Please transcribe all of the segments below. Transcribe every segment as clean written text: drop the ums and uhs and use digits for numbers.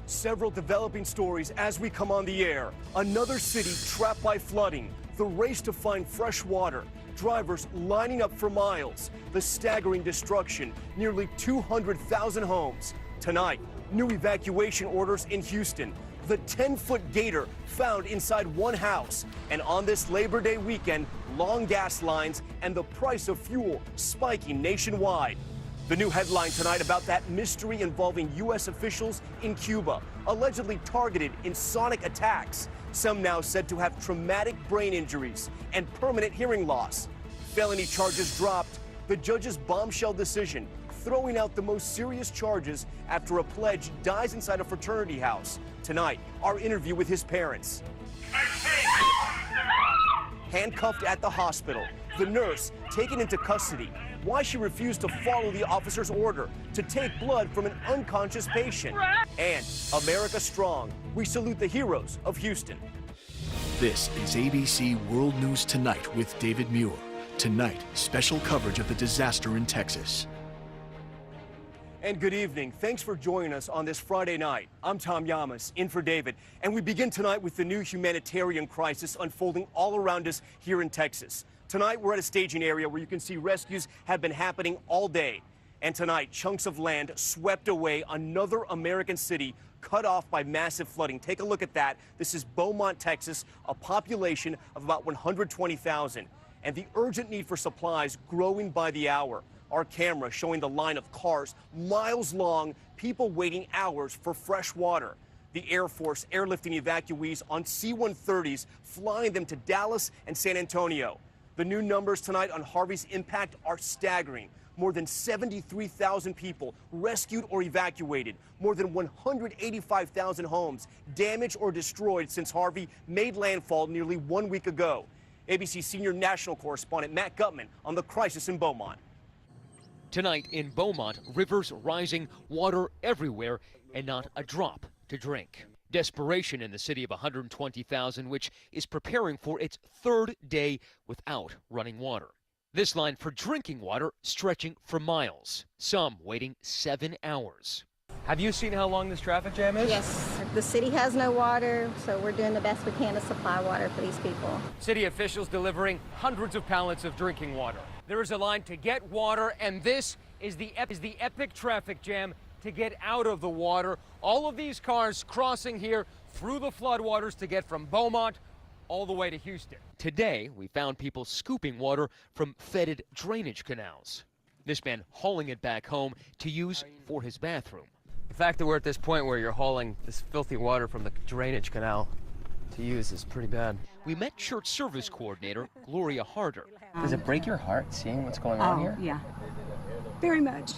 Several developing stories as we come on the air. Another city trapped by flooding. The race to find fresh water. Drivers lining up for miles. The staggering destruction. Nearly 200,000 homes. Tonight, new evacuation orders in Houston. The 10-foot gator found inside one house. And on this Labor Day weekend, long gas lines and the price of fuel spiking nationwide. The new headline tonight about that mystery involving U.S. officials in Cuba, allegedly targeted in sonic attacks. Some now said to have traumatic brain injuries and permanent hearing loss. Felony charges dropped. The judge's bombshell decision, throwing out the most serious charges after a pledge dies inside a fraternity house. Tonight, our interview with his parents. Handcuffed at the hospital, the nurse taken into custody. Why she refused to follow the officer's order to take blood from an unconscious patient. And America Strong. We salute the heroes of Houston. This is ABC World News Tonight with David Muir. Tonight, special coverage of the disaster in Texas. And good evening. Thanks for joining us on this Friday night. I'm Tom Llamas, in for David. And we begin tonight with the new humanitarian crisis unfolding all around us here in Texas. Tonight, we're at a staging area where you can see rescues have been happening all day. And tonight, chunks of land swept away another American city cut off by massive flooding. Take a look at that. This is Beaumont, Texas, a population of about 120,000. And the urgent need for supplies growing by the hour. Our camera showing the line of cars miles long, people waiting hours for fresh water. The Air Force airlifting evacuees on C-130s, flying them to Dallas and San Antonio. The new numbers tonight on Harvey's impact are staggering. More than 73,000 people rescued or evacuated. More than 185,000 homes damaged or destroyed since Harvey made landfall nearly 1 week ago. ABC senior national correspondent Matt Gutman on the crisis in Beaumont. Tonight in Beaumont, rivers rising, water everywhere, and not a drop to drink. Desperation in the city of 120,000, which is preparing for its third day without running water. This line for drinking water stretching for miles, some waiting 7 hours. Have you seen how long this traffic jam is? Yes. The city has no water, so we're doing the best we can to supply water for these people. City officials delivering hundreds of pallets of drinking water. There is a line to get water, and this is the epic traffic jam to get out of the water. All of these cars crossing here through the floodwaters to get from Beaumont all the way to Houston. Today, we found people scooping water from fetid drainage canals. This man hauling it back home to use for his bathroom. The fact that we're at this point where you're hauling this filthy water from the drainage canal to use is pretty bad. We met church service coordinator Gloria Harder. Does it break your heart seeing what's going on here? Yeah, very much,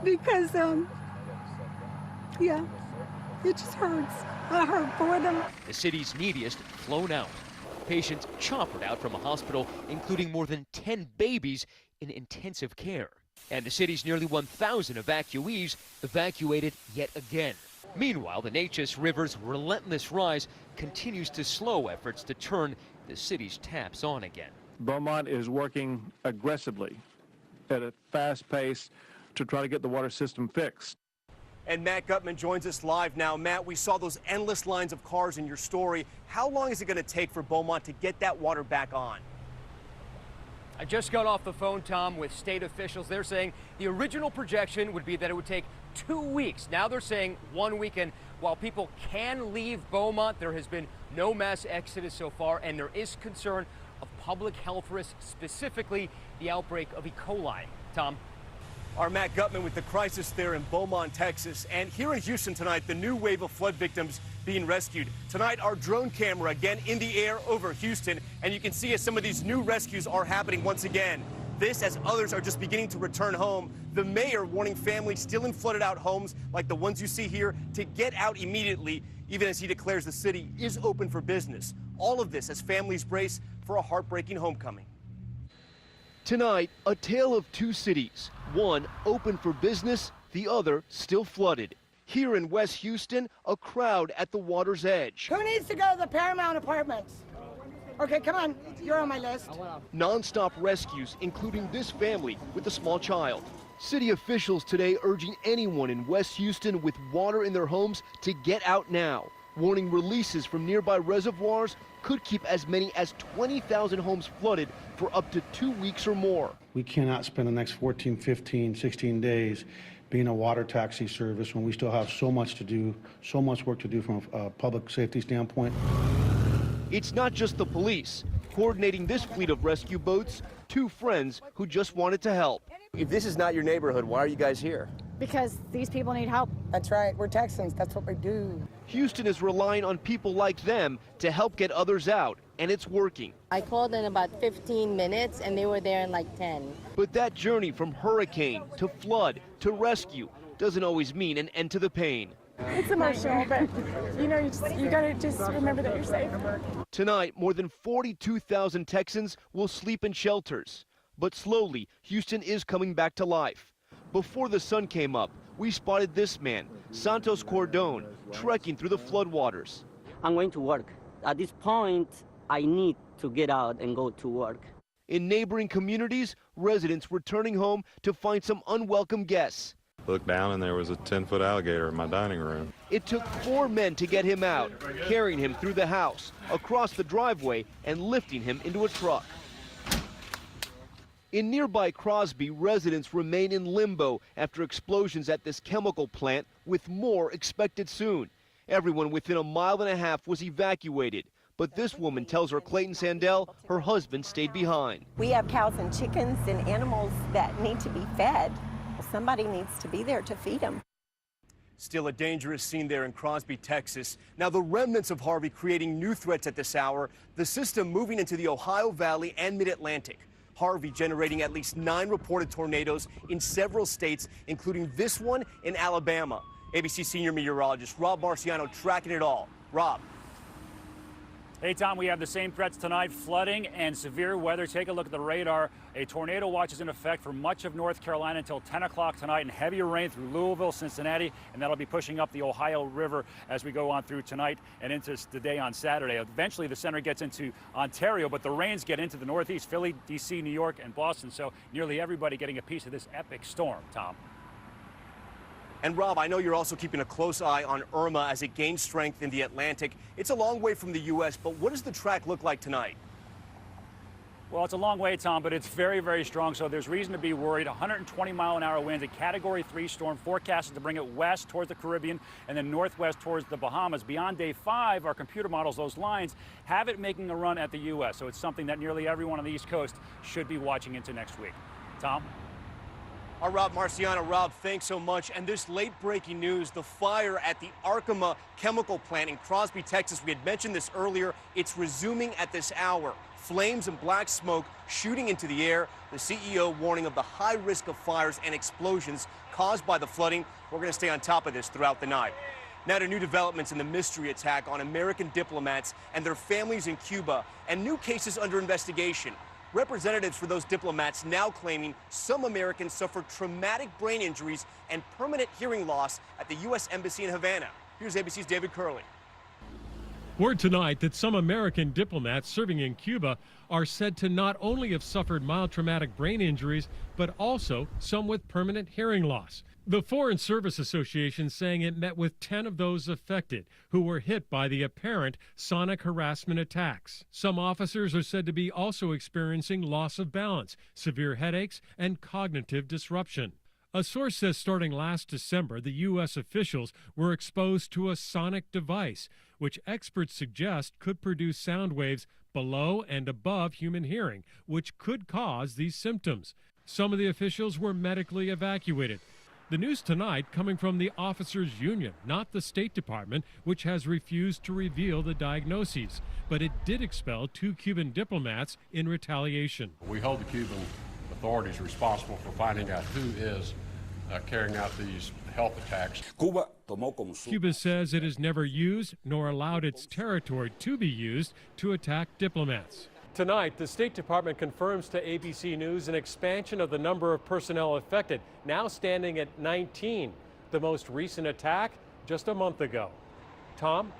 because yeah, it just hurts. I hurt for them. The city's neediest flown out. Patients choppered out from a hospital, including more than 10 babies in intensive care. And the city's nearly 1,000 evacuees evacuated yet again. Meanwhile, the Neches River's relentless rise continues to slow efforts to turn the city's taps on again. Beaumont is working aggressively at a fast pace to try to get the water system fixed. And Matt Gutman joins us live now. Matt, we saw those endless lines of cars in your story. How long is it going to take for Beaumont to get that water back on? I just got off the phone, Tom, with state officials. They're saying the original projection would be that it would take 2 weeks. Now they're saying 1 week. And while people can leave Beaumont, there has been no mass exodus so far, and there is concern of public health risks, specifically the outbreak of E. coli. Tom? Our Matt Gutman with the crisis there in Beaumont, Texas. And here in Houston tonight, the new wave of flood victims being rescued. Tonight, our drone camera again in the air over Houston. And you can see as some of these new rescues are happening once again. This as others are just beginning to return home. The mayor warning families still in flooded out homes like the ones you see here to get out immediately, even as he declares the city is open for business. All of this as families brace for a heartbreaking homecoming. Tonight, a tale of two cities. One open for business, the other still flooded. Here in West Houston, a crowd at the water's edge. Who needs to go to the Paramount Apartments? Okay, come on, you're on my list. Non-stop rescues, including this family with a small child. City officials today urging anyone in West Houston with water in their homes to get out now, warning releases from nearby reservoirs could keep as many as 20,000 homes flooded for up to 2 weeks or more. We cannot spend the next 14, 15, 16 days being a water taxi service when we still have so much to do, so much work to do from a public safety standpoint. It's not just the police. Coordinating this fleet of rescue boats, two friends who just wanted to help. If this is not your neighborhood, why are you guys here? Because these people need help. That's right. We're Texans. That's what we do. Houston is relying on people like them to help get others out, and it's working. I called in about 15 minutes, and they were there in like 10. But that journey from hurricane to flood to rescue doesn't always mean an end to the pain. It's emotional, but you know, you gotta just remember that you're safe. Tonight, more than 42,000 Texans will sleep in shelters. But slowly, Houston is coming back to life. Before the sun came up, we spotted this man, Santos Cordon, trekking through the floodwaters. I'm going to work. At this point, I need to get out and go to work. In neighboring communities, residents returning home to find some unwelcome guests. Looked down and there was a 10-foot alligator in my dining room. It took 4 men to get him out, carrying him through the house, across the driveway, and lifting him into a truck. In nearby Crosby, residents remain in limbo after explosions at this chemical plant, with more expected soon. Everyone within a mile and a half was evacuated. But this woman tells her Clayton Sandell her husband stayed behind. We have cows and chickens and animals that need to be fed. Somebody needs to be there to feed them. Still a dangerous scene there in Crosby, Texas. Now the remnants of Harvey creating new threats at this hour, the system moving into the Ohio Valley and Mid-Atlantic. Harvey generating at least 9 reported tornadoes in several states, including this one in Alabama. ABC senior meteorologist Rob Marciano tracking it all. Rob. Hey, Tom, we have the same threats tonight, flooding and severe weather. Take a look at the radar. A tornado watch is in effect for much of North Carolina until 10 o'clock tonight, and heavier rain through Louisville, Cincinnati, and that'll be pushing up the Ohio River as we go on through tonight and into the day on Saturday. Eventually, the center gets into Ontario, but the rains get into the Northeast, Philly, D.C., New York, and Boston, so nearly everybody getting a piece of this epic storm, Tom. And Rob, I know you're also keeping a close eye on Irma as it gains strength in the Atlantic. It's a long way from the U.S., but what does the track look like tonight? Well, it's a long way, Tom, but it's very, very strong, so there's reason to be worried. 120-mile-an-hour winds, a Category 3 storm forecasted to bring it west towards the Caribbean and then northwest towards the Bahamas. Beyond day 5, our computer models, those lines, have it making a run at the U.S., so it's something that nearly everyone on the East Coast should be watching into next week. Tom? Our Rob Marciano. Rob, thanks so much. And this late-breaking news, the fire at the Arkema chemical plant in Crosby, Texas. We had mentioned this earlier. It's resuming at this hour. Flames and black smoke shooting into the air. The CEO warning of the high risk of fires and explosions caused by the flooding. We're going to stay on top of this throughout the night. Now to new developments in the mystery attack on American diplomats and their families in Cuba, and new cases under investigation. Representatives for those diplomats now claiming some Americans suffered traumatic brain injuries and permanent hearing loss at the U.S. Embassy in Havana. Here's ABC's David Curley. Word tonight that some American diplomats serving in Cuba are said to not only have suffered mild traumatic brain injuries, but also some with permanent hearing loss. The Foreign Service Association saying it met with 10 of those affected who were hit by the apparent sonic harassment attacks. Some officers are said to be also experiencing loss of balance, severe headaches, and cognitive disruption. A source says starting last December, the U.S. officials were exposed to a sonic device, which experts suggest could produce sound waves below and above human hearing, which could cause these symptoms. Some of the officials were medically evacuated. The news tonight coming from the Officers Union, not the State Department, which has refused to reveal the diagnoses, but it did expel 2 Cuban diplomats in retaliation. We hold the Cuban authorities responsible for finding out who is carrying out these health attacks. Cuba says it has never used nor allowed its territory to be used to attack diplomats. Tonight, the State Department confirms to ABC News an expansion of the number of personnel affected, now standing at 19. The most recent attack just a month ago. Tom?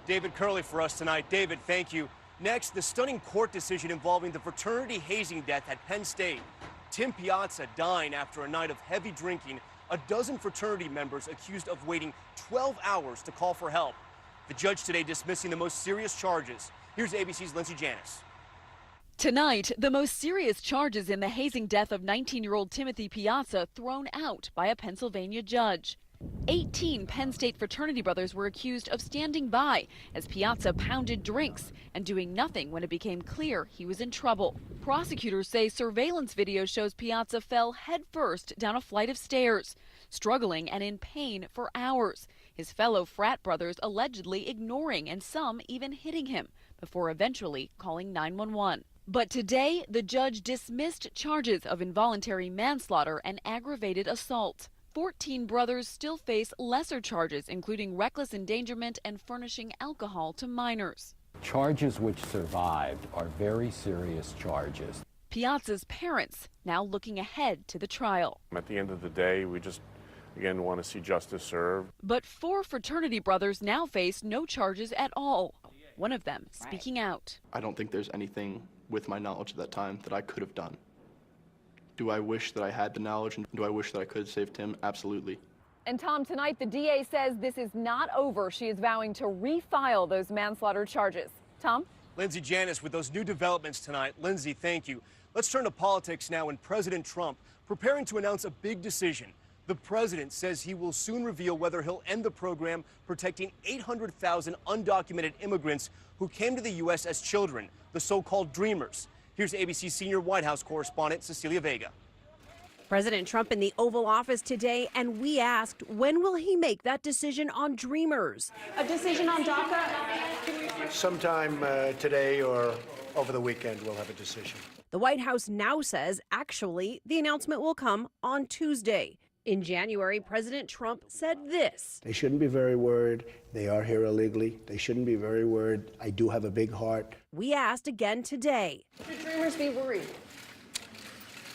David Curley for us tonight. David, thank you. Next, the stunning court decision involving the fraternity hazing death at Penn State. Tim Piazza dying after a night of heavy drinking, a dozen fraternity members accused of waiting 12 hours to call for help. The judge today dismissing the most serious charges. Here's ABC's Lindsay Janis. Tonight, the most serious charges in the hazing death of 19-year-old Timothy Piazza thrown out by a Pennsylvania judge. 18 Penn State fraternity brothers were accused of standing by as Piazza pounded drinks and doing nothing when it became clear he was in trouble. Prosecutors say surveillance video shows Piazza fell headfirst down a flight of stairs, struggling and in pain for hours. His fellow frat brothers allegedly ignoring and some even hitting him before eventually calling 911. But today, the judge dismissed charges of involuntary manslaughter and aggravated assault. 14 brothers still face lesser charges, including reckless endangerment and furnishing alcohol to minors. Charges which survived are very serious charges. Piazza's parents now looking ahead to the trial. At the end of the day, we just, again, want to see justice served. But 4 fraternity brothers now face no charges at all. One of them speaking out. I don't think there's anything with my knowledge at that time that I could have done. Do I wish that I had the knowledge, and do I wish that I could have saved him? Absolutely. And Tom, tonight the DA says this is not over. She is vowing to refile those manslaughter charges. Tom? Lindsay Janis with those new developments tonight. Lindsay, thank you. Let's turn to politics now, and President Trump preparing to announce a big decision. The president says he will soon reveal whether he'll end the program protecting 800,000 undocumented immigrants who came to the U.S. as children, the so-called Dreamers. Here's ABC senior White House correspondent Cecilia Vega. President Trump in the Oval Office today, and we asked, when will he make that decision on Dreamers? A decision on DACA? Sometime today or over the weekend, we'll have a decision. The White House now says, actually, the announcement will come on Tuesday. In January, President Trump said this. They shouldn't be very worried. They are here illegally. They shouldn't be very worried. I do have a big heart. We asked again today. Should Dreamers be worried?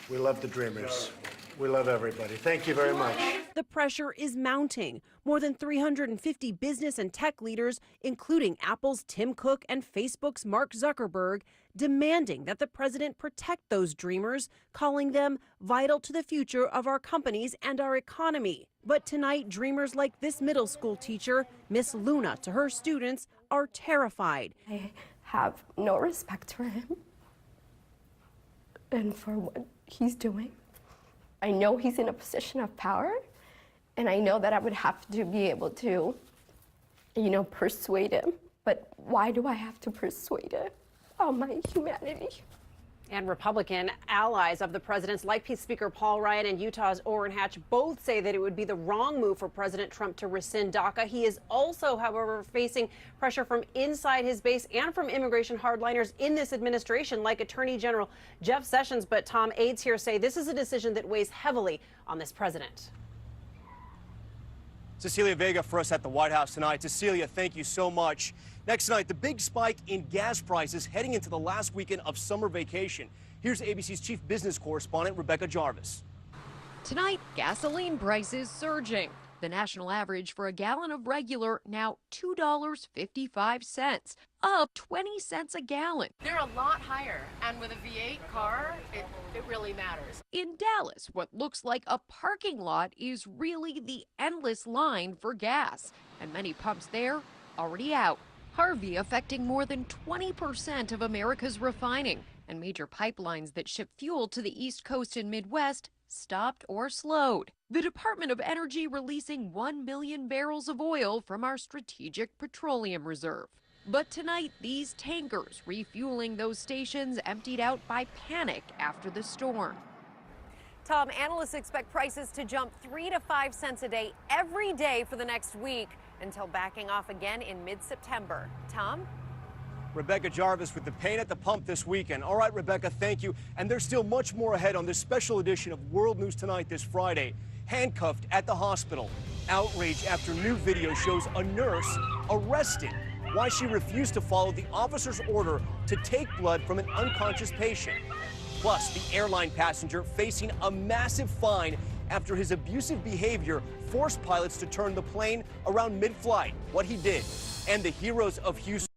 We love the Dreamers. We love everybody. Thank you very much. The pressure is mounting. More than 350 business and tech leaders, including Apple's Tim Cook and Facebook's Mark Zuckerberg, demanding that the president protect those Dreamers, calling them vital to the future of our companies and our economy. But tonight, Dreamers like this middle school teacher, Miss Luna, to her students, are terrified. I have no respect for him and for what he's doing. I know he's in a position of power, and I know that I would have to be able to, persuade him. But why do I have to persuade him? Oh, my humanity. And Republican allies of the president's, like Peace Speaker Paul Ryan and Utah's Orrin Hatch, both say that it would be the wrong move for President Trump to rescind DACA. He is also, however, facing pressure from inside his base and from immigration hardliners in this administration, like Attorney General Jeff Sessions. But Tom, aides here say this is a decision that weighs heavily on this president. Cecilia Vega for us at the White House tonight. Cecilia, thank you so much. Next tonight, the big spike in gas prices heading into the last weekend of summer vacation. Here's ABC's chief business correspondent, Rebecca Jarvis. Tonight, gasoline prices surging. The national average for a gallon of regular now $2.55, up 20 cents a gallon. They're a lot higher, and with a V8 car, it really matters. In Dallas, what looks like a parking lot is really the endless line for gas, and many pumps there already out. Harvey affecting more than 20% of America's refining, and major pipelines that ship fuel to the East Coast and Midwest stopped or slowed. The Department of Energy releasing 1 million barrels of oil from our strategic petroleum reserve. But tonight, these tankers refueling those stations emptied out by panic after the storm. Tom, analysts expect prices to jump 3 to 5 cents a day every day for the next week until backing off again in mid-September. Tom? Rebecca Jarvis with the pain at the pump this weekend. All right, Rebecca, thank you. And there's still much more ahead on this special edition of World News Tonight this Friday. Handcuffed at the hospital. Outrage after new video shows a nurse arrested. Why she refused to follow the officer's order to take blood from an unconscious patient. Plus, the airline passenger facing a massive fine after his abusive behavior forced pilots to turn the plane around mid-flight. What he did. And the heroes of Houston.